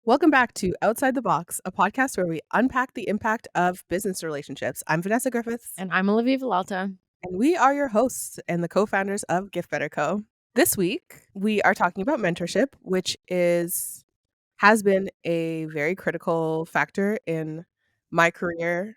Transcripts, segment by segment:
Welcome back to Outside the Box, a podcast where we unpack the impact of business relationships. I'm Vanessa Griffiths, And I'm Olivia Villalta. and we are your hosts and the co-founders of Gift Better Co. This week, we are talking about mentorship, which has been a very critical factor in my career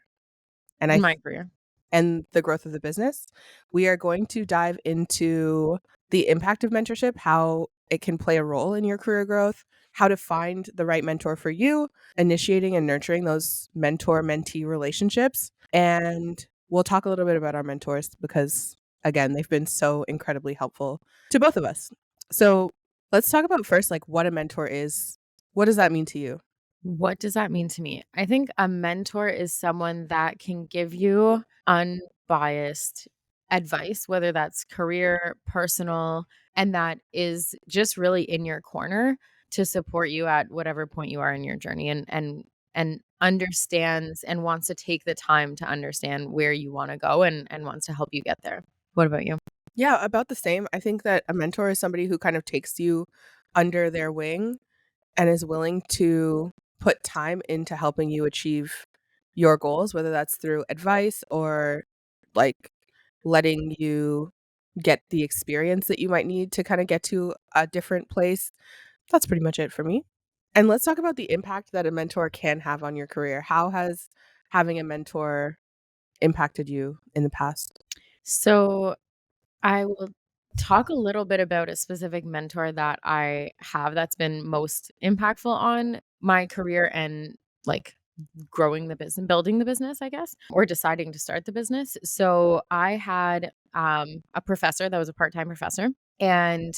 and In my career. and the growth of the business. We are going to dive into the impact of mentorship, how it can play a role in your career growth, how to find the right mentor for you, initiating and nurturing those mentor-mentee relationships. And we'll talk a little bit about our mentors because, again, they've been so incredibly helpful to both of us. So let's talk about first, like what a mentor is. What does that mean to you? What does that mean to me? I think a mentor is someone that can give you unbiased advice, whether that's career, personal, and that is just really in your corner to support you at whatever point you are in your journey and understands and wants to take the time to understand where you want to go and wants to help you get there. What about you? Yeah, about the same. I think that a mentor is somebody who kind of takes you under their wing and is willing to put time into helping you achieve your goals, whether that's through advice or like letting you get the experience that you might need to kind of get to a different place. That's pretty much it for me. And let's talk about the impact that a mentor can have on your career. How has having a mentor impacted you in the past? So I will talk a little bit about a specific mentor that I have that's been most impactful on my career and like growing the business, building the business, I guess, or deciding to start the business. So I had a professor that was a part time professor, and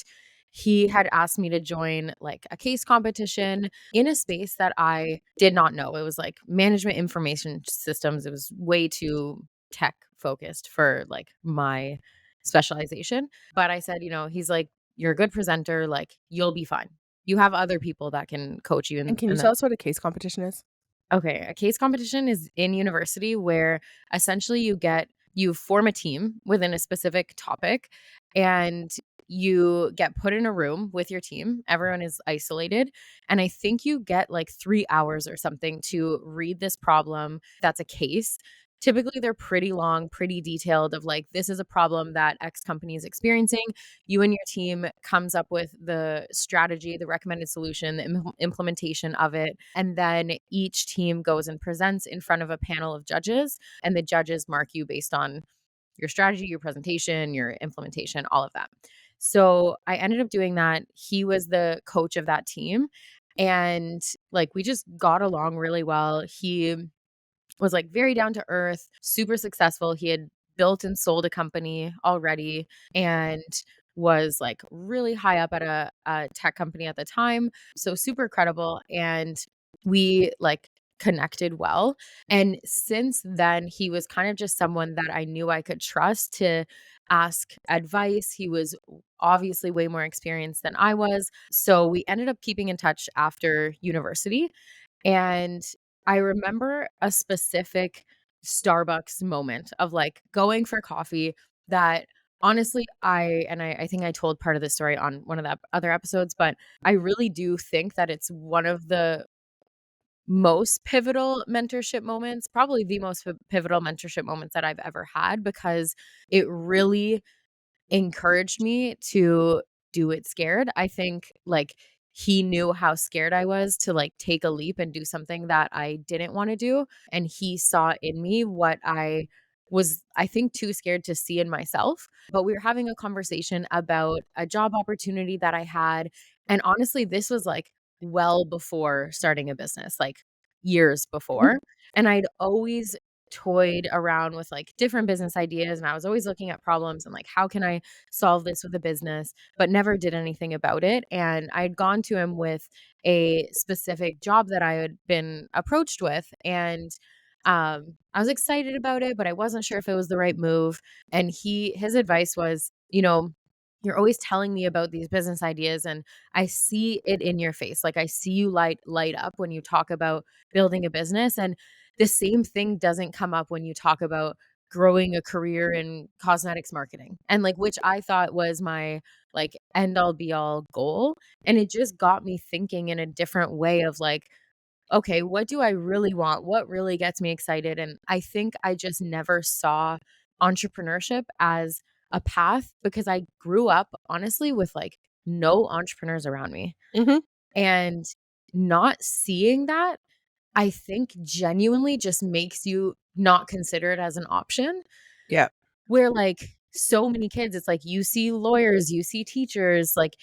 he had asked me to join like a case competition in a space that I did not know. It was like management information systems. It was way too tech focused for like my specialization. But I said, he's like, you're a good presenter, like you'll be fine. You have other people that can coach you And can you in tell the us what a case competition is? Okay, a case competition is in university where essentially you form a team within a specific topic and you get put in a room with your team. Everyone is isolated. And I think you get like 3 hours or something to read this problem that's a case. Typically, they're pretty long, pretty detailed, of like, this is a problem that X company is experiencing. You and your team comes up with the strategy, the recommended solution, the implementation of it. And then each team goes and presents in front of a panel of judges, and the judges mark you based on your strategy, your presentation, your implementation, all of that. So I ended up doing that. He was the coach of that team. And like we just got along really well. He was like very down to earth, super successful. He had built and sold a company already and was like really high up at a tech company at the time. So super credible. And we like connected well. And since then, he was kind of just someone that I knew I could trust to ask advice. He was obviously way more experienced than I was. So we ended up keeping in touch after university. And I remember a specific Starbucks moment of like going for coffee that honestly I think I told part of the story on one of the other episodes, but I really do think that it's one of the most pivotal mentorship moments, probably the most pivotal mentorship moments that I've ever had, because it really encouraged me to do it scared. I think, like, he knew how scared I was to, like, take a leap and do something that I didn't wanna do, and he saw in me what I was, I think, too scared to see in myself. But we were having a conversation about a job opportunity that I had, and honestly, this was, like, well before starting a business, like, years Mhm. before, and I'd always toyed around with like different business ideas, and I was always looking at problems and like, how can I solve this with a business, but never did anything about it. And I'd gone to him with a specific job that I had been approached with, and I was excited about it, but I wasn't sure if it was the right move. And his advice was, you're always telling me about these business ideas, and I see it in your face. Like, I see you light up when you talk about building a business, and the same thing doesn't come up when you talk about growing a career in cosmetics marketing, and, like, which I thought was my, like, end all be all goal, and it just got me thinking in a different way of, like, "Okay, what do I really want? What really gets me excited?" And I think I just never saw entrepreneurship as a path because I grew up, honestly, with, like, no entrepreneurs around me, Mhm. and not seeing that, I think genuinely just makes you not consider it as an option, Yeah. where, like, so many kids, it's like you see lawyers, you see teachers, like,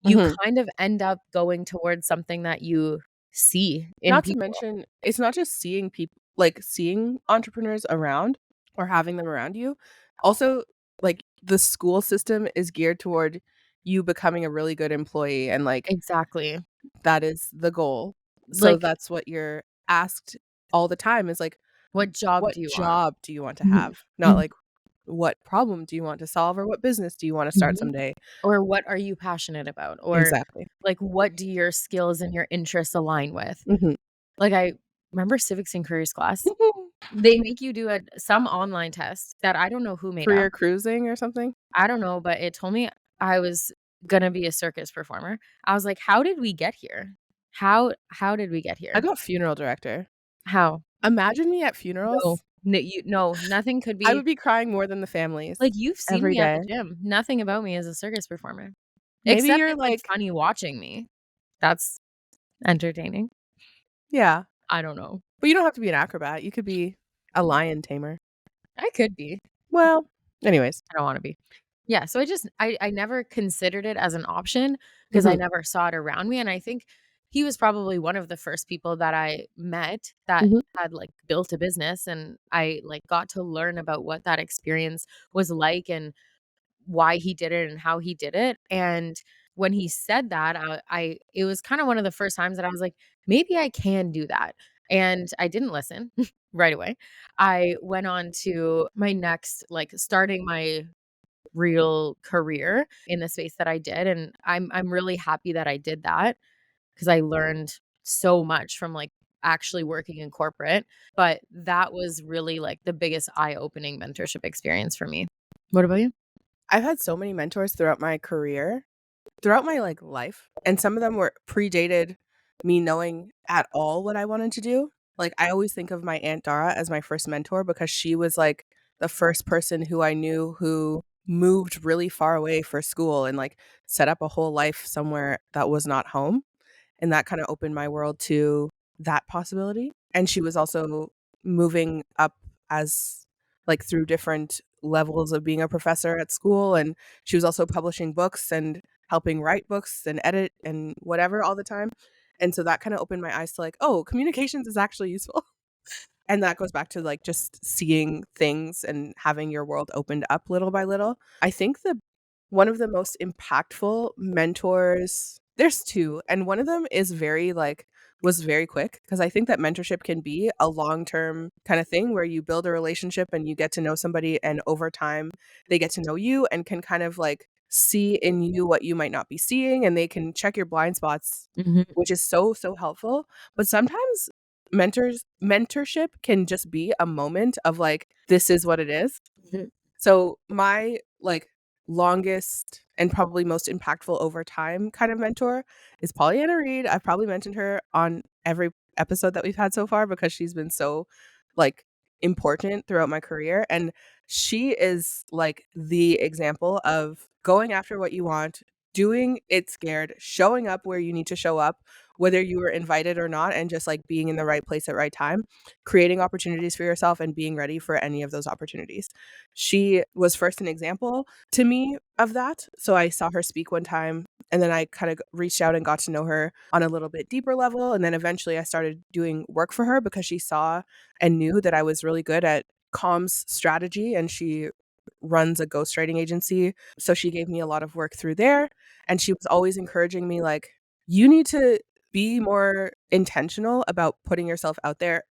you Mhm. kind of end up going towards something that you see in Not to people. mention, it's not just seeing people like, seeing entrepreneurs around or having them around you. Also, like, the school system is geared toward you becoming a really good employee, and, like, Exactly. that is the goal. So Like, that's what you're asked all the time is, like, what job "What do you want? job do you want to Mhm. have?" Not Mhm. like, "What problem do you want to solve?" or "What business do you wanna start Mhm. someday?" Or what are you passionate about? Or, Exactly. like, what do your skills and your interests align with? Mhm. Like, I remember civics and careers class. Mhm. They make you do some online test that I don't know who made up. Career cruising or something? I don't know, but it told me I was gonna be a circus performer. I was like, "How did we get here? How did we get I here? got funeral director. How?" Imagine me at No. funerals. No, nothing could I be would be crying more than the families like, you've seen every me at the day. gym. Nothing about me is a circus performer, Maybe except you're it's, like, like funny watching me. That's entertaining. yeah, I don't know. but you don't have to be an acrobat, you could be a lion tamer. I could be. Well, anyways. I don't wanna be. Yeah, so I never considered it as an option because I Mhm, never saw it around me, and I think he was probably one of the first people that I met that mhm. had, like, built a business, and I, like, got to learn about what that experience was like and why he did it and how he did it, and when he said that, I it was kinda one of the first times that I was like, "Maybe I can do that," and I didn't listen right away. I went on to my next like, starting my real career in the space that I did, and I'm really happy that I did that because I learned so much from, like, actually working in corporate, but that was really, like, the biggest eye-opening mentorship experience for me. What about you? I've had so many mentors throughout my career, throughout my, like, life, and some of them were predated me knowing at all what I wanted to do. Like, I always think of my Aunt Dara as my first mentor because she was, like, the first person who I knew who moved really far away for school and, like, set up a whole life somewhere that was not home. And that kinda opened my world to that possibility, and she was also moving up as like, through different levels of being a professor at school, and she was also publishing books and helping write books and edit and whatever all the time, and so that kinda opened my eyes to, like, "Oh, communications is actually useful." And that goes back to, like, just seeing things and having your world opened up little by little. I think the one of the most impactful mentors there's 2, and one of them is very, like was very quick because I think that mentorship can be a long-term kinda thing where you build a relationship and you get to know somebody, and over time, they get to know you and can kind of, like, see in you what you might not be seeing, and they can check your blind spots, Mhm. which is so, so helpful. But sometimes mentorship can just be a moment of, like, "This is what it is." Mhm. So, my, like, longest and probably most impactful over time kind of mentor is Pollyanna Reed. I've probably mentioned her on every episode that we've had so far because she's been so, like, important throughout my career, and she is, like, the example of going after what you want, doing it scared, showing up where you need to show up, whether you were invited or not, and just, like, being in the right place at right time, creating opportunities for yourself and being ready for any of those opportunities. She was first an example to me of that. So I saw her speak one time, and then I kind of reached out and got to know her on a little bit deeper level. And then eventually I started doing work for her because she saw and knew that I was really good at comms strategy, and she runs a ghostwriting agency. So she gave me a lot of work through there. And she was always encouraging me, like, you need to be more intentional about putting yourself out there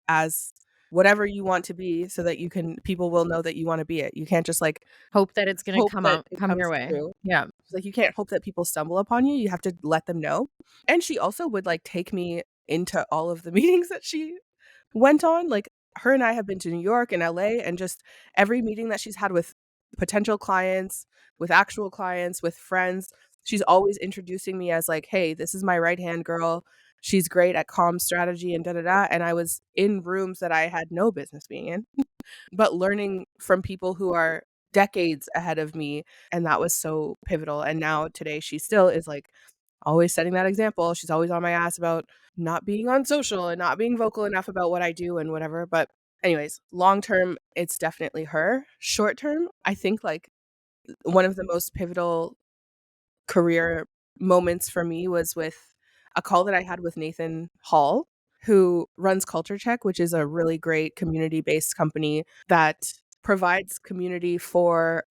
as whatever you want to be so that you can people will know that you wanna be it. You can't just, like, Hope that it's gonna hope that it come your comes way. through. Yeah. Like, you can't hope that people stumble upon you, you have to let them know. And she also would, like, take me into all of the meetings that she went on. Like, her and I have been to New York and LA, and just every meeting that she's had with potential clients, with actual clients, with friends, she's always introducing me as like, "Hey, this is my right-hand girl. She's great at comm strategy and da da da." And I was in rooms that I had no business being in, but learning from people who are decades ahead of me, and that was so pivotal. And now today she still is like always setting that example. She's always on my ass about not being on social and not being vocal enough about what I do and whatever. But anyways, long term, it's definitely her. Short term, I think like one of the most pivotal career moments for me was with a call that I had with Nathan Hall, who runs Culture Check, which is a really great community-based company that provides community for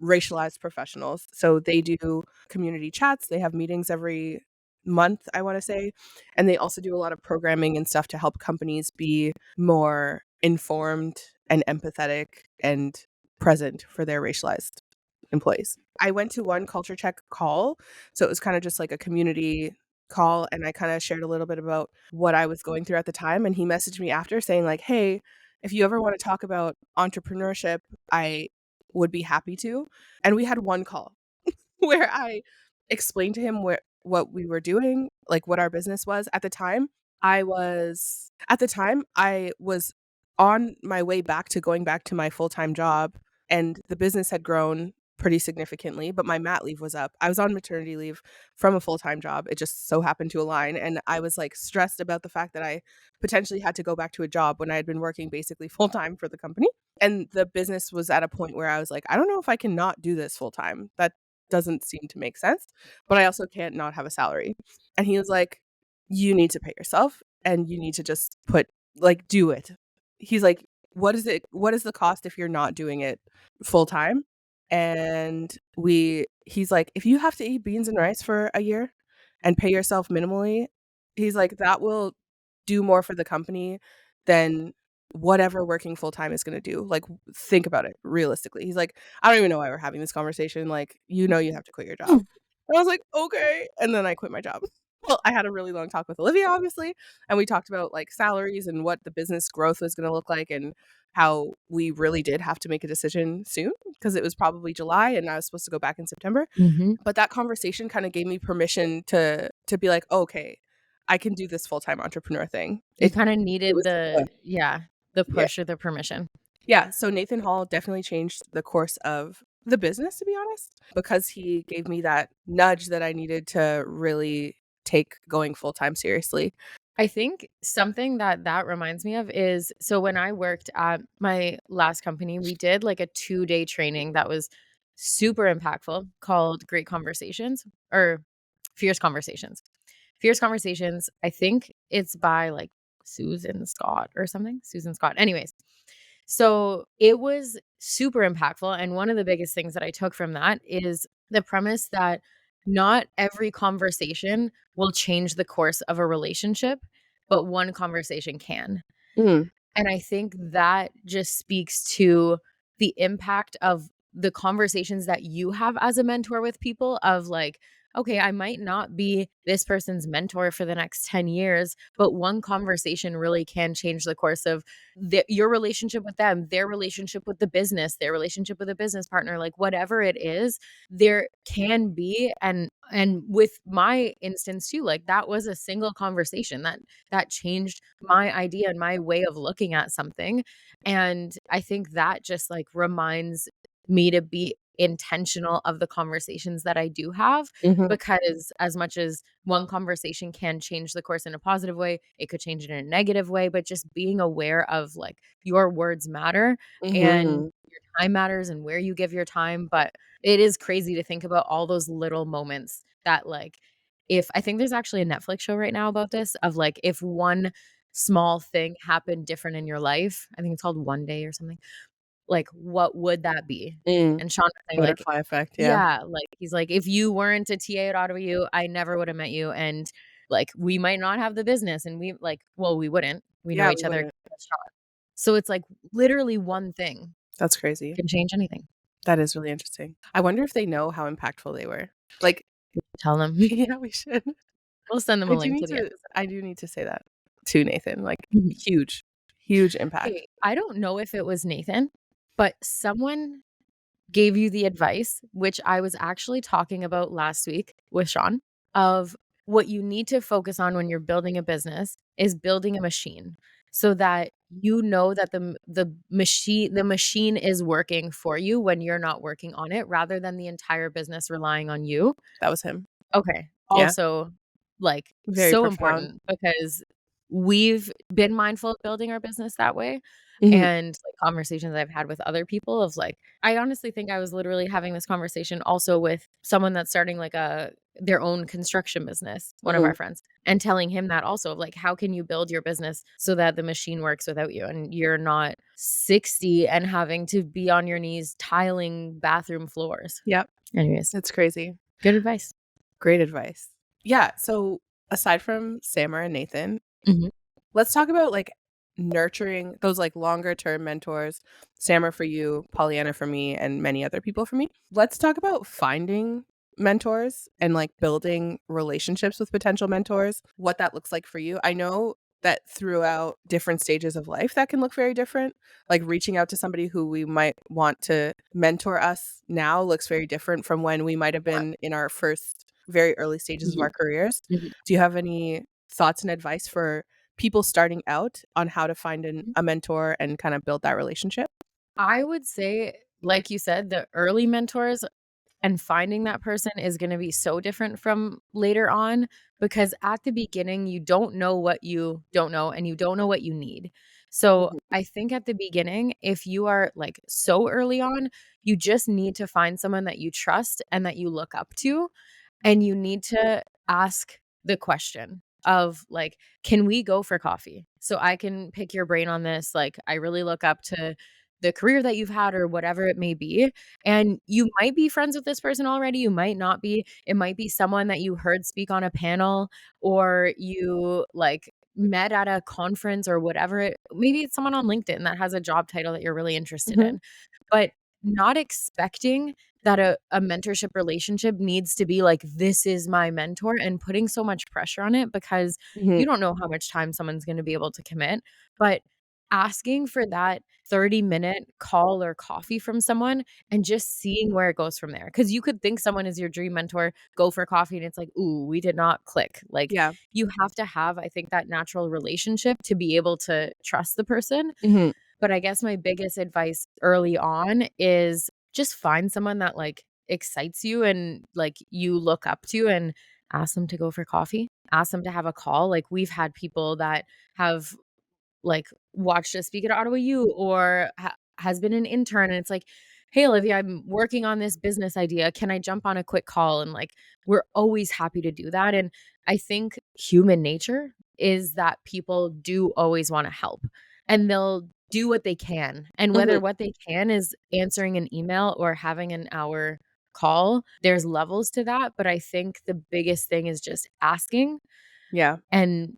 racialized professionals. So they do community chats, they have meetings every month, I want to say, and they also do a lot of programming and stuff to help companies be more informed and empathetic and present for their racialized employees. I went to one culture check call, so it was kind of just like a community call, and I kind of shared a little bit about what I was going through at the time, and he messaged me after saying like, "Hey, if you ever want to talk about entrepreneurship, I would be happy to." And we had one call where I explained to him what we were doing, like what our business was. At the time I was on my way back to going back to my full-time job, and the business had grown pretty significantly, but my mat leave was up. I was on maternity leave from a full-time job. It just so happened to align, and I was like stressed about the fact that I potentially had to go back to a job when I had been working basically full-time for the company. And the business was at a point where I was like, I don't know if I can not do this full time. That doesn't seem to make sense, but I also can't not have a salary. And he was like, you need to pay yourself and you need to just do it. He's like, what is the cost if you're not doing it full time? And he's like, if you have to eat beans and rice for a year and pay yourself minimally, he's like, that will do more for the company than whatever working full time is gonna do. Like, think about it realistically. He's like, I don't even know why we're having this conversation. Like, you have to quit your job. And I was like, okay. And then I quit my job. Well, I had a really long talk with Olivia, obviously, and we talked about like salaries and what the business growth was gonna look like, and how we really did have to make a decision soon because it was probably July and I was supposed to go back in September. Mhm. But that conversation kind of gave me permission to be like, okay, I can do this full-time entrepreneur thing. You It kinda it needed was the push. the Yeah. push or the permission. Yeah, so Nathan Hall definitely changed the course of the business, to be honest, because he gave me that nudge that I needed to really take going full-time seriously. I think something that reminds me of is so when I worked at my last company, we did like a 2-day training that was super impactful called Great Conversations or Fierce Conversations. Fierce Conversations, I think it's by like Susan Scott or something. Susan Scott. Anyways, so it was super impactful. And one of the biggest things that I took from that is the premise that not every conversation will change the course of a relationship, but one conversation can. Mm, And I think that just speaks to the impact of the conversations that you have as a mentor with people of like, okay, I might not be this person's mentor for the next 10 years, but one conversation really can change the course of your relationship with them, their relationship with the business, their relationship with a business partner, like whatever it is, there can be and with my instance too, like that was a single conversation that changed my idea and my way of looking at something. And I think that just like reminds me to be intentional of the conversations that I do have mhm, because as much as one conversation can change the course in a positive way, it could change it in a negative way, but just being aware of like your words matter and mhm, your time matters and where you give your time, but it is crazy to think about all those little moments that like if I think there's actually a Netflix show right now about this of like if one small thing happened different in your life, I think it's called One Day or something, like, what would that be? mm. And Sean was saying, like Butterfly effect, yeah. yeah, like, he's like, "If you weren't a TA at Ottawa U, I never would have met you, and, like, we might not have the business," and we like well, we wouldn't. We know Yeah, each we other wouldn't. 'cause of Sean. So it's, like, literally one thing That's crazy. can change anything. That is really interesting. I wonder if they know how impactful they were. Like, Tell them. yeah, we should. We'll send them a link to the episode. I do need to say that to Nathan, like, Mhm. huge, Huge impact. Okay, I don't know if it was Nathan, but someone gave you the advice, which I was actually talking about last week with Sean, of what you need to focus on when you're building a business is building a machine so that you know that the machine is working for you when you're not working on it rather than the entire business relying on you. That was him. Okay. Yeah. Also, like, Very so profound. important because we've been mindful of building our business that way, Mhm. and, like, conversations I've had with other people of, like I honestly think I was literally having this conversation also with someone that's starting, like, their own construction business, one of Mhm. our friends, and telling him that also of, like, how can you build your business so that the machine works without you and you're not 60 and having to be on your knees tiling bathroom floors. Yep. Anyways, It's crazy. good advice. Great advice. Yeah, so aside from Sammer and Nathan, Mhm. let's talk about, like, nurturing those, like, longer term mentors. Sammer for you, Pollyanna for me, and many other people for me. Let's talk about finding mentors and, like, building relationships with potential mentors, what that looks like for you. I know that throughout different stages of life, that can look very different. Like, reaching out to somebody who we might want to mentor us now looks very different from when we might have been in our first very early stages of our Mhm. careers. Mhm. Do you have any thoughts and advice for people starting out on how to find a mentor and kind of build that relationship? I would say, like you said, the early mentors and finding that person is gonna be so different from later on because at the beginning, you don't know what you don't know, and you don't know what you need. So, Mhm, I think at the beginning, if you are, like, so early on, you just need to find someone that you trust and that you look up to, and you need to ask the question of, like, "Can we go for coffee? So I can pick your brain on this, like, I really look up to the career that you've had," or whatever it may be, and you might be friends with this person already, you might not be. It might be someone that you heard speak on a panel or you, like, met at a conference or whatever maybe it's someone on LinkedIn that has a job title that you're really interested mhm, in. But not expecting that a mentorship relationship needs to be like, "This is my mentor," and putting so much pressure on it because mhm, you don't know how much time someone's gonna be able to commit, but asking for that 30-minute call or coffee from someone and just seeing where it goes from there. Because you could think someone is your dream mentor, go for coffee, and it's like, "Ooh, we did not click." Like, yeah, you have to have, I think, that natural relationship to be able to trust the person. mhm, But I guess my biggest advice early on is just find someone that, like, excites you and, like, you look up to and ask them to go for coffee, ask them to have a call. Like, we've had people that have like, watched us speak at Ottawa U or has been an intern, and it's like, "Hey, Olivia, I'm working on this business idea. Can I jump on a quick call?" And, like, we're always happy to do that, and I think human nature is that people do always wanna help, and they'll do what they can, and whether mhm, what they can is answering an email or having an hour call, there's levels to that, but I think the biggest thing is just asking, yeah, and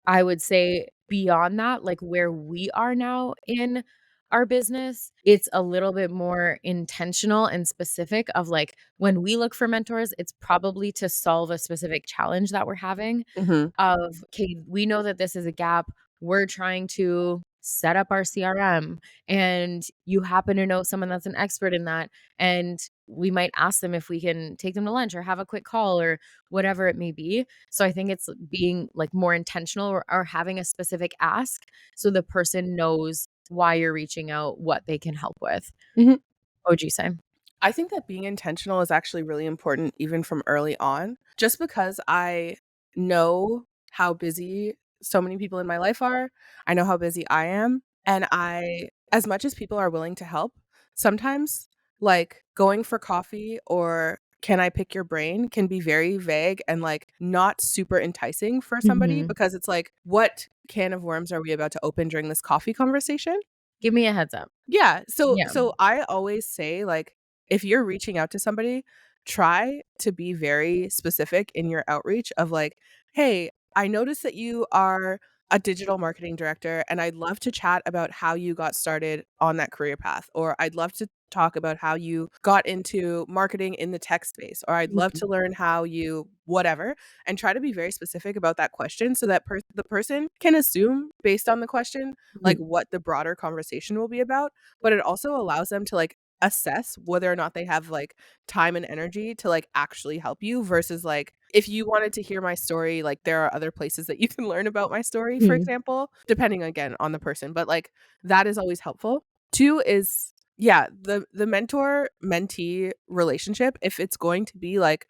I would say beyond that, like where we are now in our business, it's a little bit more intentional and specific of like when we look for mentors, it's probably to solve a specific challenge that we're having mhm, of, "Okay, we know that this is a gap. We're trying to set up our CRM, and you happen to know someone that's an expert in that, and we might ask them if we can take them to lunch or have a quick call," or whatever it may be. So I think it's being, like, more intentional or having a specific ask so the person knows why you're reaching out, what they can help with. mhm. What would you say? I think that being intentional is actually really important even from early on, just because I know how busy so many people in my life are. I know how busy I am, and I as much as people are willing to help, sometimes, like, going for coffee or "Can I pick your brain?" can be very vague and, like, not super enticing for somebody Mhm. because it's like, "What can of worms are we about to open during this coffee conversation?" Give me a heads up. Yeah, so Yeah. so I always say, like, if you're reaching out to somebody, try to be very specific in your outreach of like, "Hey, I noticed that you are a digital marketing director, and I'd love to chat about how you got started on that career path, or I'd love to talk about how you got into marketing in the tech space, or I'd love Mhm, to learn how you whatever, and try to be very specific about that question so that the person can assume based on the question, like, mhm, what the broader conversation will be about, but it also allows them to, like, assess whether or not they have, like, time and energy to, like, actually help you versus, like, if you wanted to hear my story, like, there are other places that you can learn about my story, for mhm, example, depending, again, on the person, but, like, that is always helpful. 2 is yeah, the mentor-mentee relationship, if it's going to be, like,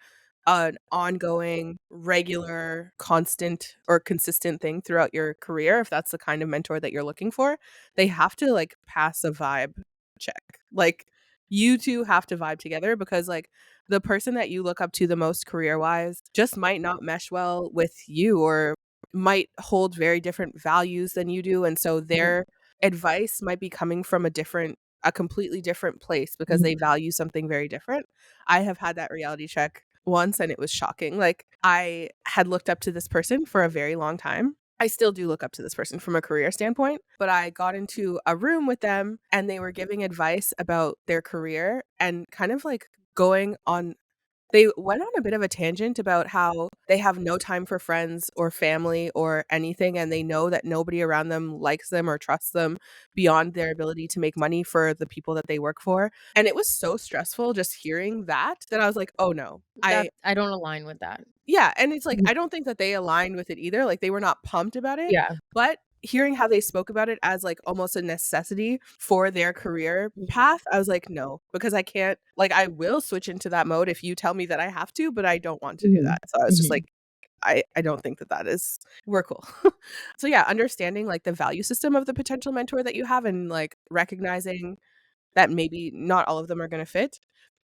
an ongoing, regular, constant, or consistent thing throughout your career, if that's the kind of mentor that you're looking for, they have to, like, pass a vibe check. Like, you 2 have to vibe together because, like, the person that you look up to the most career-wise just might not mesh well with you or might hold very different values than you do, and so mhm, their advice might be coming from a completely different place because mhm. they value something very different. I have had that reality check once, and it was shocking. Like, I had looked up to this person for a very long time. I still do look up to this person from a career standpoint, but I got into a room with them and they were giving advice about their career and kind of like going on they went on a bit of a tangent about how they have no time for friends or family or anything, and they know that nobody around them likes them or trusts them beyond their ability to make money for the people that they work for, and it was so stressful just hearing that I was like, "Oh, no." That I don't align with that. Yeah, and it's like, Mhm. I don't think that they aligned with it either, like, they were not pumped about it, Yeah. but hearing how they spoke about it as, like, almost a necessity for their career Mhm, path, I was like, "No," because I can't like, I will switch into that mode if you tell me that I have to, but I don't want to do mhm, that, so I was just like, mhm. I don't think that that is we're cool." So, yeah, understanding, like, the value system of the potential mentor that you have and, like, recognizing that maybe not all of them are gonna fit.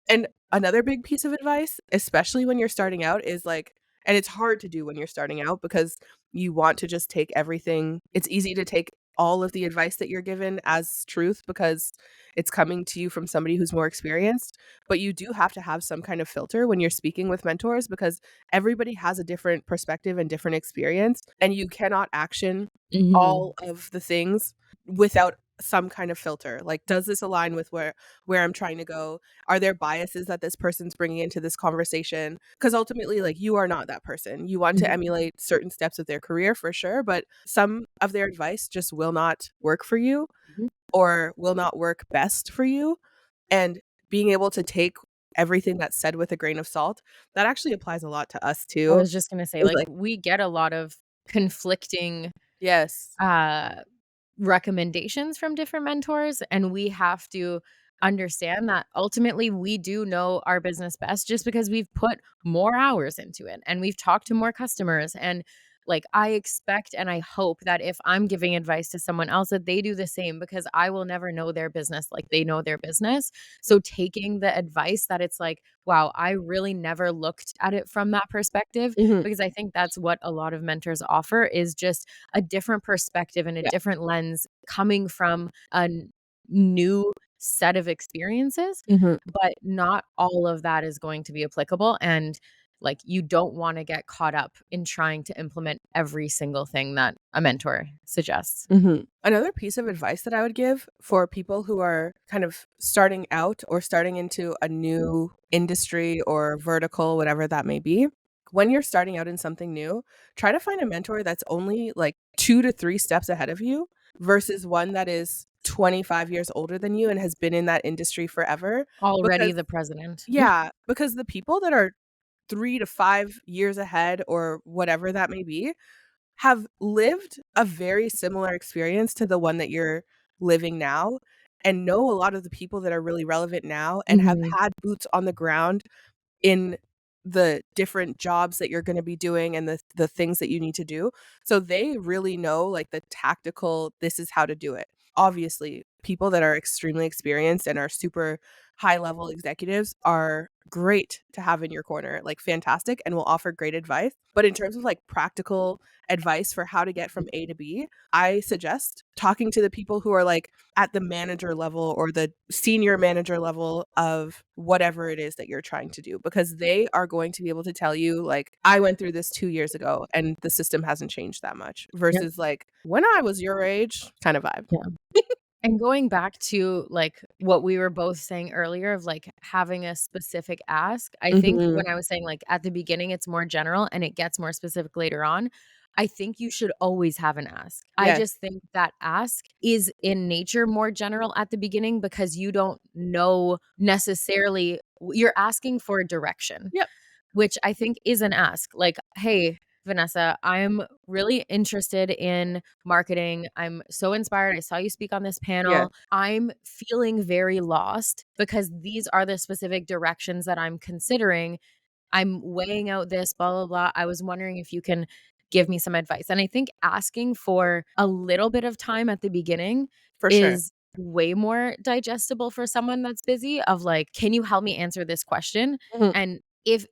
And another big piece of advice, especially when you're starting out, is like and it's hard to do when you're starting out because you want to just take everything it's easy to take all of the advice that you're given as truth because it's coming to you from somebody who's more experienced, but you do have to have some kind of filter when you're speaking with mentors because everybody has a different perspective and different experience, and you cannot action Mhm. all of the things without some kind of filter. Like, does this align with where I'm trying to go? Are there biases that this person's bringing into this conversation? Because ultimately, like, you are not that person. You want to Mhm, emulate certain steps of their career for sure, but some of their advice just will not work for you mhm. or will not work best for you. And being able to take everything that's said with a grain of salt, that actually applies a lot to us I too. was just gonna say, Is like, like, we get a lot of conflicting, yes. uh recommendations from different mentors, and we have to understand that ultimately we do know our business best just because we've put more hours into it and we've talked to more customers. And like, I expect and I hope that if I'm giving advice to someone else that they do the same, because I will never know their business like they know their business. So taking the advice that it's like, wow, I really never looked at it from that perspective, Mhm. because I think that's what a lot of mentors offer, is just a different perspective and a Yeah. different lens coming from a new set of experiences, Mhm. but not all of that is going to be applicable. And like, you don't want to get caught up in trying to implement every single thing that a mentor suggests. Mhm. Another piece of advice that I would give for people who are kind of starting out or starting into a new industry or vertical, whatever that may be, when you're starting out in something new, try to find a mentor that's only like 2 to 3 steps ahead of you versus one that is 25 years older than you and has been in that industry forever. Already Because the president. yeah, because the people that are 3 to 5 years ahead or whatever that may be have lived a very similar experience to the one that you're living now and know a lot of the people that are really relevant now and have Mhm, had boots on the ground in the different jobs that you're gonna be doing and the things that you need to do. So they really know, like, the tactical, "This is how to do it." Obviously, people that are extremely experienced and are super high level executives are great to have in your corner, like fantastic, and will offer great advice. But in terms of like practical advice for how to get from A to B, I suggest talking to the people who are like at the manager level or the senior manager level of whatever it is that you're trying to do, because they are going to be able to tell you, like, I went through this 2 years ago and the system hasn't changed that much, Yep. versus like when I was your age kind of vibe. Yeah. And going back to, like, what we were both saying earlier of, like, having a specific ask, I think Mhm. when I was saying, like, at the beginning, it's more general and it gets more specific later on, I think you should always have an ask. I Yes. just think that ask is in nature more general at the beginning because you don't know necessarily you're asking for direction, Yep. which I think is an ask. Like, "Hey, Vanessa, I'm really interested in marketing. I'm so inspired. I saw you speak on this Yes. panel. I'm feeling very lost because these are the specific directions that I'm considering. I'm weighing out this, blah, blah, blah. I was wondering if you can give me some advice." And I think asking for a little bit of time at the beginning For sure. is way more digestible for someone that's busy of like, "Can you help me answer this question?" Mhm. And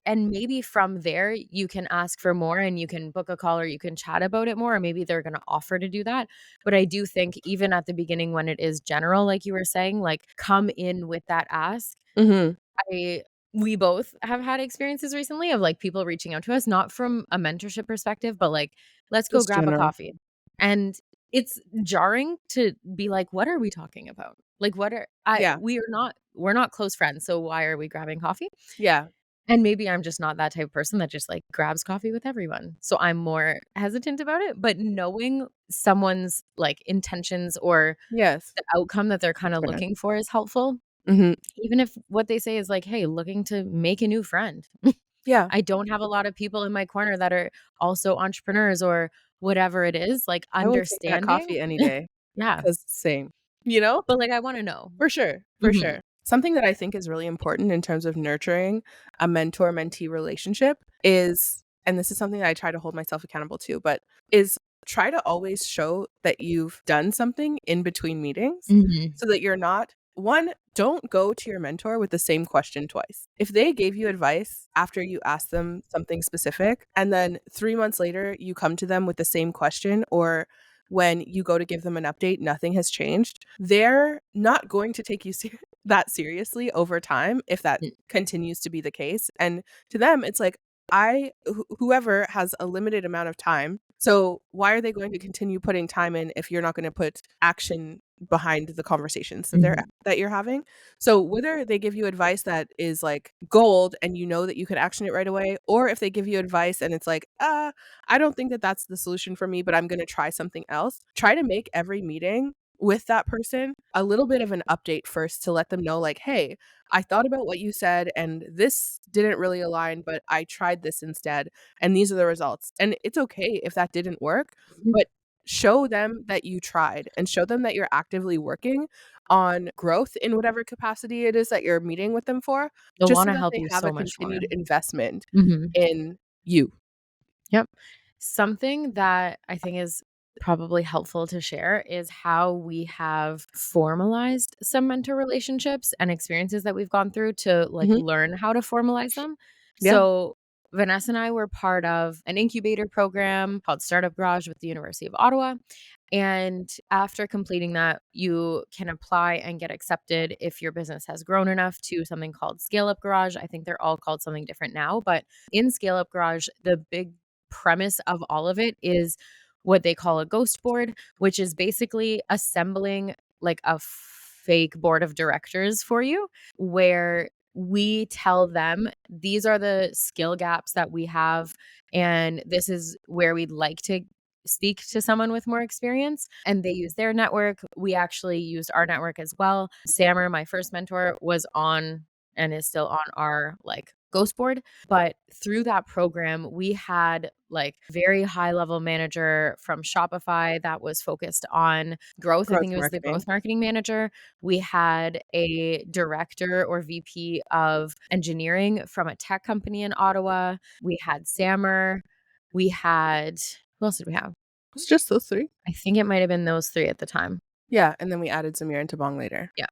and maybe from there you can ask for more and you can book a call or you can chat about it more, or maybe they're going to offer to do that. But I do think even at the beginning when it is general, like you were saying, like come in with that ask. Mhm. I We both have had experiences recently of, like, people reaching out to us, not from a mentorship perspective, but, like, "Let's go Just grab a general. coffee." And it's jarring to be like, "What are we talking about?" Like, "What are I Yeah. we're not close friends, so why are we grabbing coffee?" Yeah. And maybe I'm just not that type of person that just, like, grabs coffee with everyone, so I'm more hesitant about it, but knowing someone's, like, intentions or Yes. the outcome that they're For kinda sure. looking for is helpful. Mhm. Even if what they say is like, "Hey, looking to make a new friend." Yeah. I don't have a lot of people in my corner that are also entrepreneurs or whatever it is, like, I will take that understanding. coffee any day, Yeah, 'cause same. You know? but, like, I wanna know. For sure, for Mhm, sure. Something that I think is really important in terms of nurturing a mentor-mentee relationship is, and this is something that I try to hold myself accountable to, but is try to always show that you've done something in between meetings mhm, so that you're not, one, don't go to your mentor with the same question twice. If they gave you advice after you asked them something specific, and then 3 months later you come to them with the same question, or when you go to give them an update, nothing has changed, they're not going to take you that seriously over time if that mm, continues to be the case. And to them, it's like, whoever has a limited amount of time. So why are they going to continue putting time in if you're not going to put action behind the conversations that mhm, you're having? So whether they give you advice that is like gold and you know that you could action it right away, or if they give you advice and it's like, I don't think that that's the solution for me, but I'm going to try something else. Try to make every meeting with that person a little bit of an update first to let them know, like, hey, I thought about what you said and this didn't really align, but I tried this instead and these are the results. And it's okay if that didn't work, mhm. but show them that you tried and show them that you're actively working on growth in whatever capacity it is that you're meeting with them for, They'll just so wanna that help they you have a so much more. continued investment Mhm. in you. Yep. Something that I think is probably helpful to share is how we have formalized some mentor relationships and experiences that we've gone through to like Mhm. learn how to formalize them. Yeah. So, Vanessa and I were part of an incubator program called Startup Garage with the University of Ottawa. And after completing that, you can apply and get accepted if your business has grown enough to something called Scale Up Garage. I think they're all called something different now, but in Scale Up Garage, the big premise of all of it is what they call a ghost board, which is basically assembling like a fake board of directors for you, where we tell them these are the skill gaps that we have, and this is where we'd like to speak to someone with more experience. And they use their network. We actually used our network as well. Sammer, my first mentor, was on and is still on our like ghost board. But through that program, we had like very high level manager from Shopify that was focused on growth. I Growth think it was the marketing. growth marketing manager. We had a director or VP of engineering from a tech company in Ottawa. We had Sammer. We had, who else did we have? It's just those 3. I think it might have been those 3 at the time. Yeah, and then we added Zamir and Tabong later. Yeah.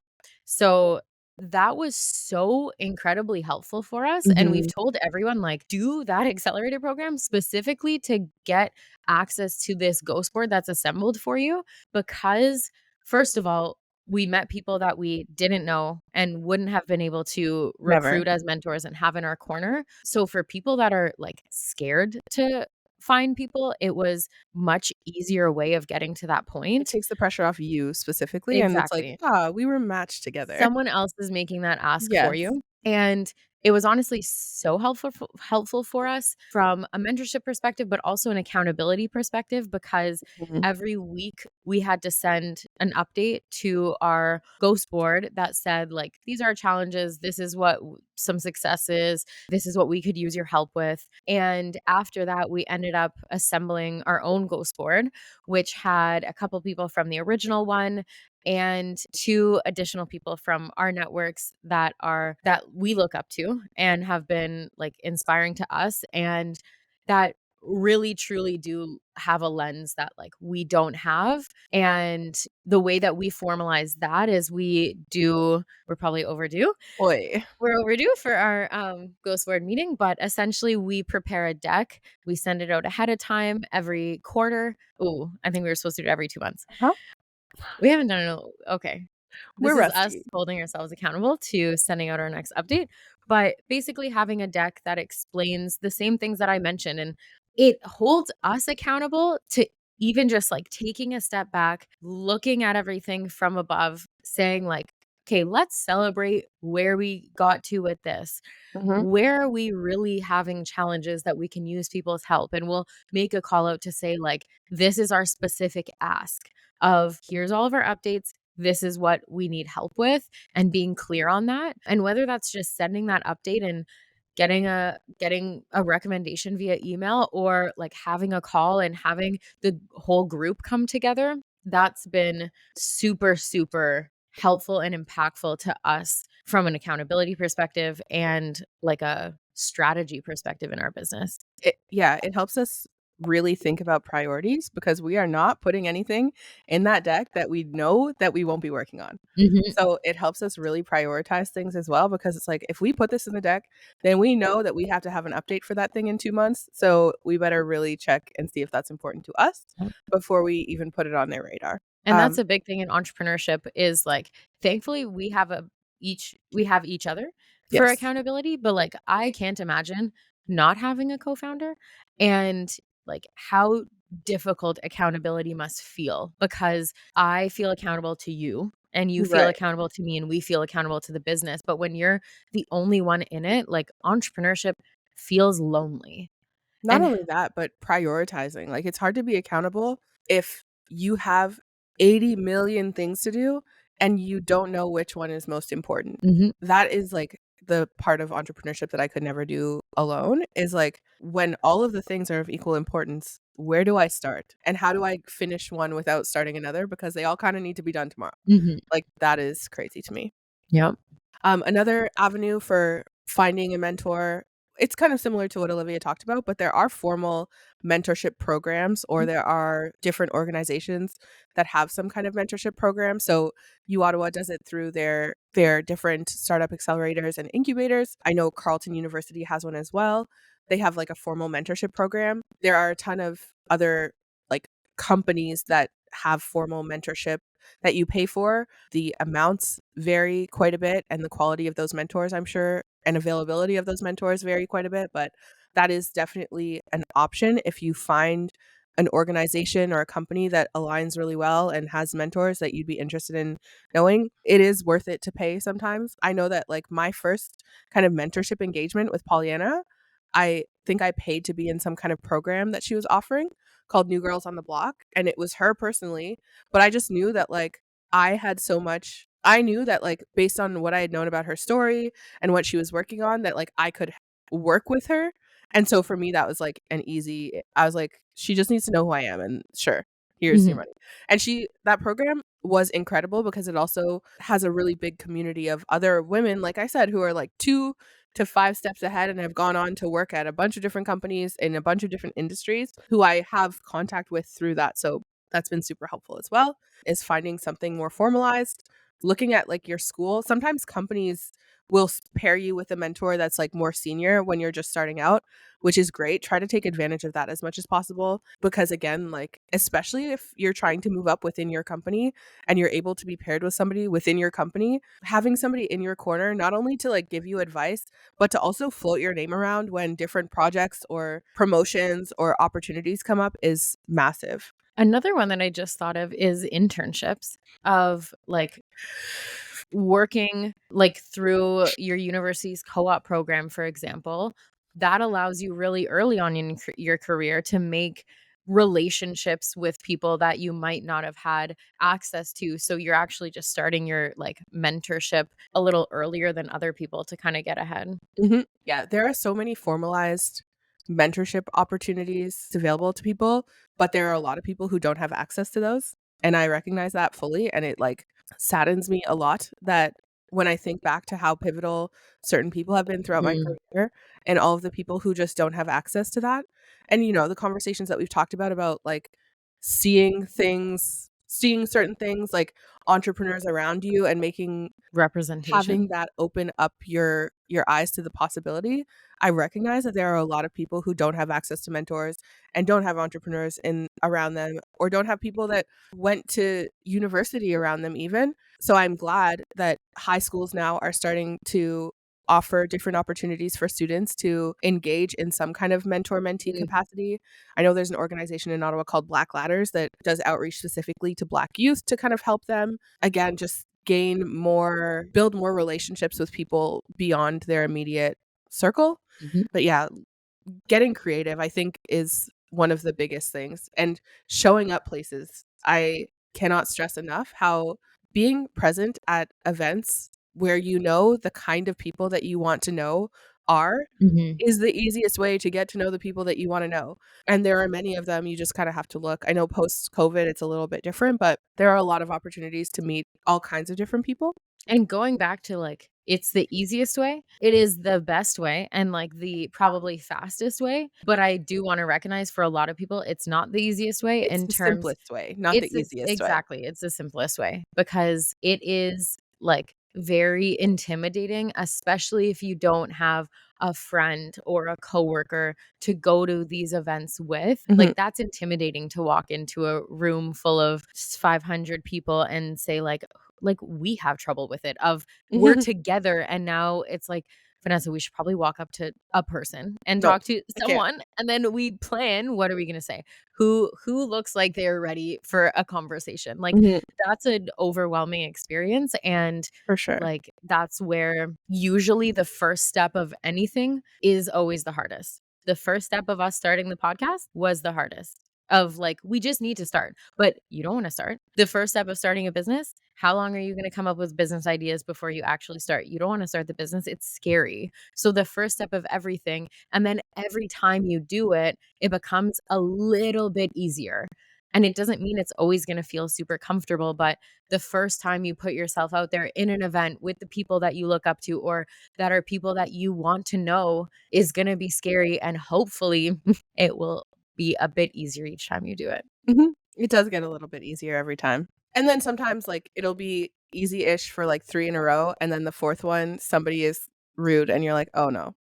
So that was so incredibly helpful for us, and we've Mhm. told everyone, like, do that accelerator program specifically to get access to this ghost board that's assembled for you because, first of all, we met people that we didn't know and wouldn't have been able to Never. recruit as mentors and have in our corner. So for people that are, like, scared to find people, it was much easier way of getting to that It point. takes the pressure off you specifically, and it's like, Exactly. "Ah, we were matched together." Someone else is making that ask for Yes. you, and it was honestly so helpful for us from a mentorship perspective, but also an accountability perspective because Mhm. every week we had to send an update to our ghost board that said, like, "These are our challenges, this is what some successes, this is what we could use your help with," and after that, we ended up assembling our own ghost board, which had a couple people from the original one and 2 additional people from our networks that we look up to and have been, like, inspiring to us and that really truly do have a lens that, like, we don't have, and the way that we formalize that is we're probably overdue. Oy. We're overdue for our, ghost board meeting, but essentially we prepare a deck, we send it out ahead of time every quarter. Ooh, I think we were supposed to do it every 2 months. Huh? We haven't done it. Okay. This We're is us rusty. holding ourselves accountable to sending out our next update, but basically having a deck that explains the same things that I mentioned, and it holds us accountable to even just, like, taking a step back, looking at everything from above, saying, like, "Okay, let's celebrate where we got to with this. Mhm. Where are we really having challenges that we can use people's help?" And we'll make a call out to say, like, "This is our specific ask of here's all of our updates. This is what we need help with," and being clear on that. And whether that's just sending that update and getting a recommendation via email or like having a call and having the whole group come together, that's been super, super helpful and impactful to us from an accountability perspective and like a strategy perspective in our business. It helps us really think about priorities because we are not putting anything in that deck that we know that we won't be working on. Mhm. So, it helps us really prioritize things as well because it's like, if we put this in the deck, then we know that we have to have an update for that thing in 2 months, so we better really check and see if that's important to us before we even put it on their radar. And that's Um, a big thing in entrepreneurship is, like, thankfully, we have each other for yes. accountability, but, like, I can't imagine not having a co-founder and, like, how difficult accountability must feel because I feel accountable to you, and you feel Right. accountable to me, and we feel accountable to the business, but when you're the only one in it, like, entrepreneurship feels lonely. Not And only that, but prioritizing. Like, it's hard to be accountable if you have 80,000,000 things to do and you don't know which one is most important. Mhm, That is, like, the part of entrepreneurship that I could never do alone, is, like, when all of the things are of equal importance, where do I start? And how do I finish one without starting another? Because they all kinda need to be done tomorrow. mhm, Like, that is crazy to me. yep, Another avenue for finding a mentor, it's kind of similar to what Olivia talked about, but there are formal mentorship programs or mhm, there are different organizations that have some kind of mentorship program. So U Ottawa does it through their different startup accelerators and incubators. I know Carleton University has one as well. They have like a formal mentorship program. There are a ton of other like companies that have formal mentorship that you pay for. The amounts vary quite a bit, and the quality of those mentors, I'm sure, and availability of those mentors vary quite a bit, but that is definitely an option if you find an organization or a company that aligns really well and has mentors that you'd be interested in knowing. It is worth it to pay sometimes. I know that, like, my first kind of mentorship engagement with Pollyanna, I think I paid to be in some kind of program that she was offering called New Girls on the Block, and it was her personally, but I just knew that, like, I knew that, like, based on what I had known about her story and what she was working on, that, like, I could work with her, and so for me, that was, like, an easy I was like, "She just needs to know who I am, and sure, here's your mhm, money." And that program was incredible because it also has a really big community of other women, like I said, who are, like, 2 to 5 steps ahead and have gone on to work at a bunch of different companies in a bunch of different industries who I have contact with through that, so that's been super helpful as well, is finding something more formalized. looking at like your school, sometimes companies will pair you with a mentor that's like more senior when you're just starting out, which is great. Try to take advantage of that as much as possible because, again, like, especially if you're trying to move up within your company and you're able to be paired with somebody within your company, having somebody in your corner, not only to like give you advice, but to also float your name around when different projects or promotions or opportunities come up is massive. Another one that I just thought of is internships of like working like through your university's co-op program, for example. That allows you really early on in your career to make relationships with people that you might not have had access to. So you're actually just starting your like mentorship a little earlier than other people to kind of get ahead. Yeah, there are so many formalized mentorship opportunities available to people, but there are a lot of people who don't have access to those, and I recognize that fully, and it, like, saddens me a lot that when I think back to how pivotal certain people have been throughout my Mm, career and all of the people who just don't have access to that, and, the conversations that we've talked about, like, seeing certain things, like entrepreneurs around you and having representation. that open up your eyes to the possibility. I recognize that there are a lot of people who don't have access to mentors and don't have entrepreneurs in around them or don't have people that went to university around them even. So I'm glad that high schools now are starting to offer different opportunities for students to engage in some kind of mentor mentee Mm, capacity. I know there's an organization in Ottawa called Black Ladders that does outreach specifically to Black youth to kind of help them again just build more relationships with people beyond their immediate circle. mhm, But yeah, getting creative, I think, is one of the biggest things, and showing up places. I cannot stress enough how being present at events where you know the kind of people that you want to know are mhm. is the easiest way to get to know the people that you wanna know, and there are many of them, you just kinda have to look. I know post-COVID, it's a little bit different, but there are a lot of opportunities to meet all kinds of different people. And going back to, like, it's the easiest way, it is the best way and, like, the probably fastest way, but I do wanna recognize for a lot of people, it's not the easiest way It's in the terms simplest way, not the it's this easiest way. exactly, it's the simplest way because it is, like, very intimidating, especially if you don't have a friend or a coworker to go to these events with. Mhm. Like, that's intimidating to walk into a room full of 500 people and say, like, we have trouble with it of we're together and now it's like, "Vanessa, we should probably walk up to a person and No, talk to I can't. someone, and then we plan what are we gonna say? Who looks like they're ready for a conversation?" Like, Mhm. that's an overwhelming experience, and, For sure. like, that's where usually the first step of anything is always the hardest. The first step of us starting the podcast was the hardest of, like, we just need to start, but you don't wanna start. The first step of starting a business, how long are you gonna come up with business ideas before you actually start? You don't wanna start the business, it's scary. So the first step of everything, and then every time you do it, it becomes a little bit easier. And it doesn't mean it's always gonna feel super comfortable, but the first time you put yourself out there in an event with the people that you look up to or that are people that you want to know is gonna be scary, and hopefully, it will be a bit easier each time you do it. Mhm. It does get a little bit easier every time. And then sometimes, like, it'll be easy-ish for, like, 3 in a row, and then the 4th one, somebody is rude, and you're like, "Oh, no.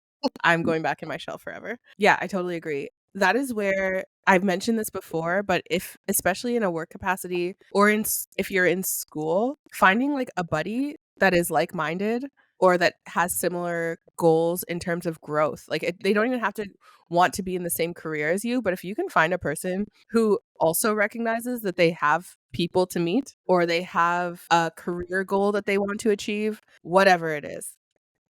I'm going back in my shell forever." Yeah, I totally agree. That is where I've mentioned this before, but if especially in a work capacity or if you're in school, finding, like, a buddy that is like-minded or that has similar goals in terms of growth, like, they don't even have to want to be in the same career as you, but if you can find a person who also recognizes that they have people to meet or they have a career goal that they want to achieve, whatever it is,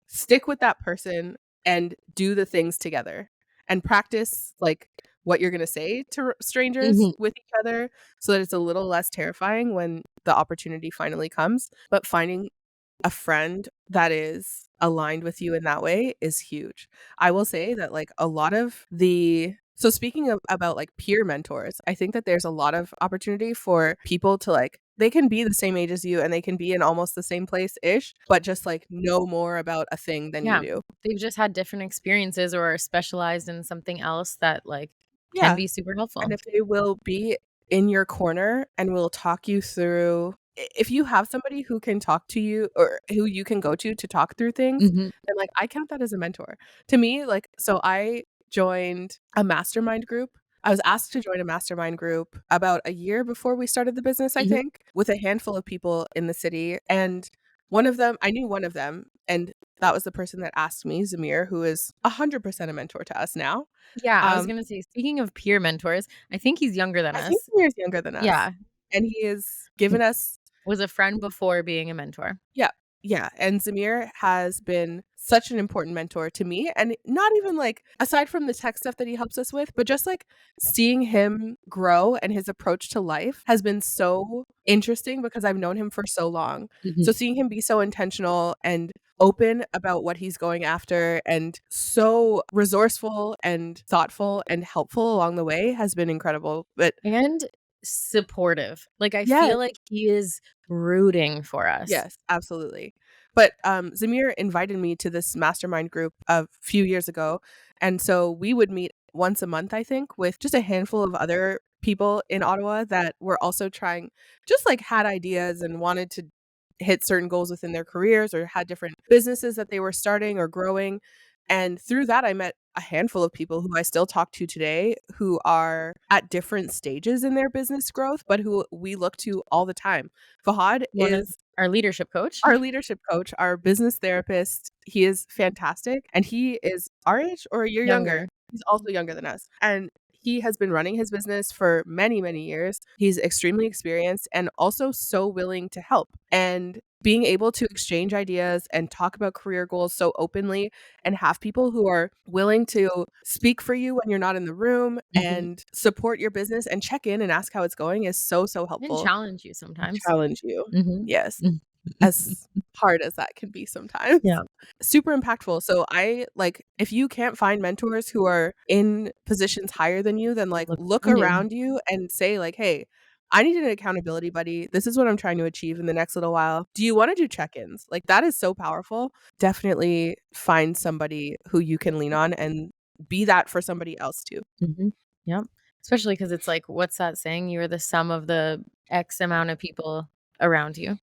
stick with that person and do the things together and practice like what you're going to say to strangers Mhm. with each other so that it's a little less terrifying when the opportunity finally comes. But finding a friend that is aligned with you in that way is huge. I will say that, like, a lot of the so speaking of about, like, peer mentors, I think that there's a lot of opportunity for people to, like they can be the same age as you, and they can be in almost the same place-ish, but just, like, know more about a thing than you Yeah. do. They've just had different experiences or are specialized in something else that, like, can Yeah, be super and helpful. if they will be in your corner and will talk you through if you have somebody who can talk to you or who you can go to talk through things, Mhm, then, like, I count that as a mentor. To me, like, so I joined a mastermind group. I was asked to join a mastermind group about a year before we started the business, I mhm. think, with a handful of people in the city, and one of them I knew one of them, and that was the person that asked me, Zamir, who is 100% a mentor to us now. Yeah, I was Um, gonna say, speaking of peer mentors, I think he's younger than I think us. Zamir's younger than us, Yeah, and he has given us was a friend before being a mentor. yeah, yeah, and Zamir has been such an important mentor to me, and not even, like aside from the tech stuff that he helps us with, but just, like, seeing him grow and his approach to life has been so interesting because I've known him for so long. Mhm. So seeing him be so intentional and open about what he's going after and so resourceful and thoughtful and helpful along the way has been incredible, but And supportive. Like, I yes. feel like he is rooting for us. Yes, absolutely. But, Zamir invited me to this mastermind group a few years ago, and so we would meet once a month, I think, with just a handful of other people in Ottawa that were also trying just, like, had ideas and wanted to hit certain goals within their careers or had different businesses that they were starting or growing, and through that, I met a handful of people who I still talk to today who are at different stages in their business growth, but who we look to all the time. Fahad One of is our leadership coach, our leadership coach, our business therapist. He is fantastic, and he is our age or a year younger. younger. He's also younger than us, and he has been running his business for many, many years. He's extremely experienced and also so willing to help. And being able to exchange ideas and talk about career goals so openly and have people who are willing to speak for you when you're not in the room Mhm. and support your business and check in and ask how it's going is so, so And helpful. challenge you sometimes. Challenge you. Mhm. Yes. Mm. As hard as that can be sometimes. Yeah. Super impactful. So I like, if you can't find mentors who are in positions higher than you, then, like, Look look around you. around you and say, like, "Hey, I need an accountability buddy. This is what I'm trying to achieve in the next little while. Do you wanna do check-ins?" Like, that is so powerful. Definitely find somebody who you can lean on and be that for somebody else too. Mhm. Yep. Especially because it's like, what's that saying? You're the sum of the X amount of people around you.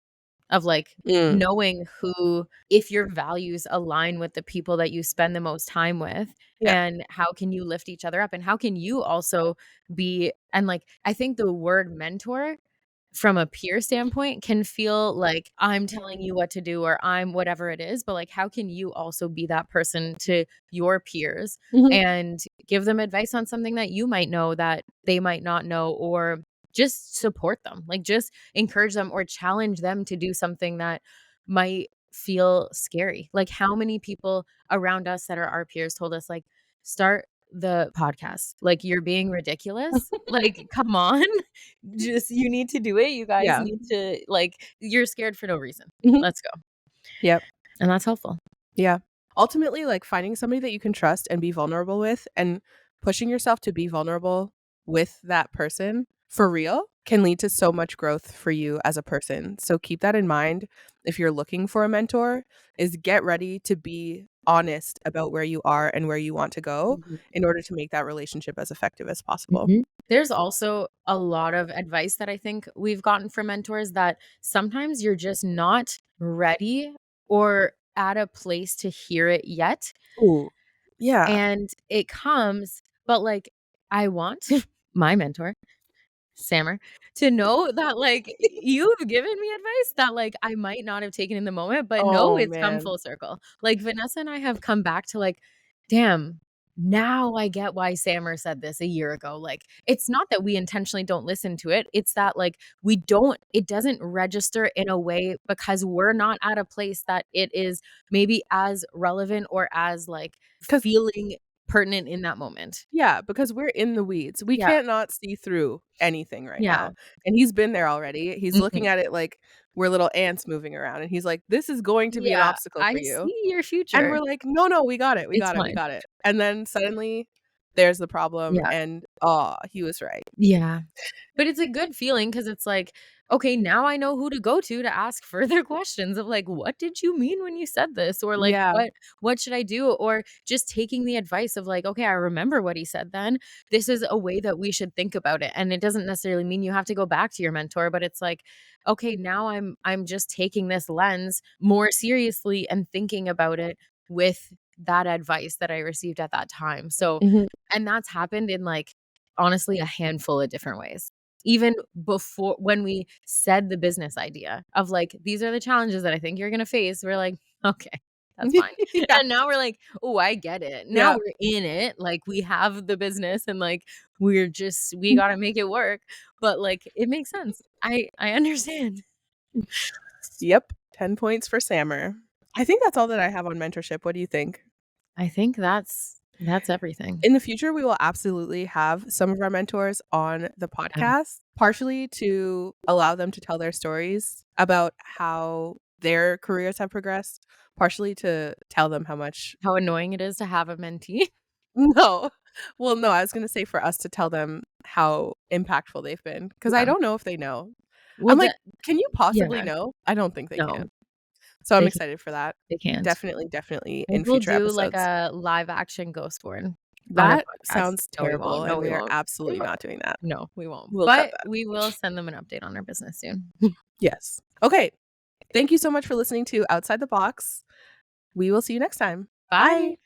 Of, like, Mm. knowing who if your values align with the people that you spend the most time with, Yeah. and how can you lift each other up, and how can you also be and, like, I think the word mentor from a peer standpoint can feel like I'm telling you what to do or I'm whatever it is, but, like, how can you also be that person to your peers Mhm. and give them advice on something that you might know that they might not know, or just support them, like, just encourage them or challenge them to do something that might feel scary. Like, how many people around us that are our peers told us, like, "Start the podcast. Like, you're being ridiculous. Like, come on." Just you need to do it. You guys Yeah. need to like, you're scared for no reason. Mhm. Let's go. Yep. And that's helpful. Yeah. Ultimately, like, finding somebody that you can trust and be vulnerable with and pushing yourself to be vulnerable with that person for real can lead to so much growth for you as a person. So keep that in mind if you're looking for a mentor, is get ready to be honest about where you are and where you want to go Mhm. in order to make that relationship as effective as possible. Mhm. There's also a lot of advice that I think we've gotten from mentors that sometimes you're just not ready or at a place to hear it yet, Ooh. Yeah. and it comes but, like, I want my mentor Sammer, to know that, like, you've given me advice that, like, I might not have taken in the moment, but no, Oh, it's come man. full circle. Like, Vanessa and I have come back to, like, "Damn, now I get why Sammer said this a year ago." Like, it's not that we intentionally don't listen to it, it's that, like, we don't it doesn't register in a way because we're not at a place that it is maybe as relevant or as, like, 'Cause feeling pertinent in that moment. yeah, because we're in the weeds. We Yeah, can't not see through anything right yeah. now, and he's been there already. He's looking Mhm. at it like we're little ants moving around, and he's like, "This is going to be an Yeah, obstacle for I you." see your And future. we're like, "No, no, we got it, we It's got it, we fine. got it." And then suddenly there's the problem, Yeah. and, oh, he was right. Yeah. But it's a good feeling because it's like, okay, now I know who to ask further questions of like, "What did you mean when you said this?" Or like, Yeah. "What should I do?" Or just taking the advice of like, "Okay, I remember what he said then. This is a way that we should think about it." And it doesn't necessarily mean you have to go back to your mentor, but it's like, "Okay, now I'm just taking this lens more seriously and thinking about it with that advice that I received at that time." So, Mhm. and that's happened in like honestly a handful of different ways. Even before when we said the business idea of like, "These are the challenges that I think you're gonna face," we're like, "Okay, that's fine." Yeah. And now we're like, "Oh, I get it." Now Yeah. we're in it, like, we have the business and, like, we gotta make it work, but, like, it makes sense. I understand. Yep, 10 points for Sammer. I think that's all that I have on mentorship. What do you think? I think that's everything. In the future, we will absolutely have some of our mentors on the Yeah. podcast, partially to allow them to tell their stories about how their careers have progressed, partially to tell them how much How annoying it is to have a mentee. no. Well, no, I was gonna say for us to tell them how impactful they've been, because I Yeah. don't know if they know. Well, I'm like, "Can you possibly yeah. know?" I don't think they No, can. So I'm they can't. excited for that. They can't. Definitely, definitely Maybe in we'll future do like episodes. a live action ghost word on our That podcast. sounds No, we terrible, won't. No, and we we are won't. We absolutely won't. not doing that. No, we won't. We'll cut But that. we will send them an update on our business soon. Yes. Okay. Thank you so much for listening to Outside the Box. We will see you next time. Bye. Bye.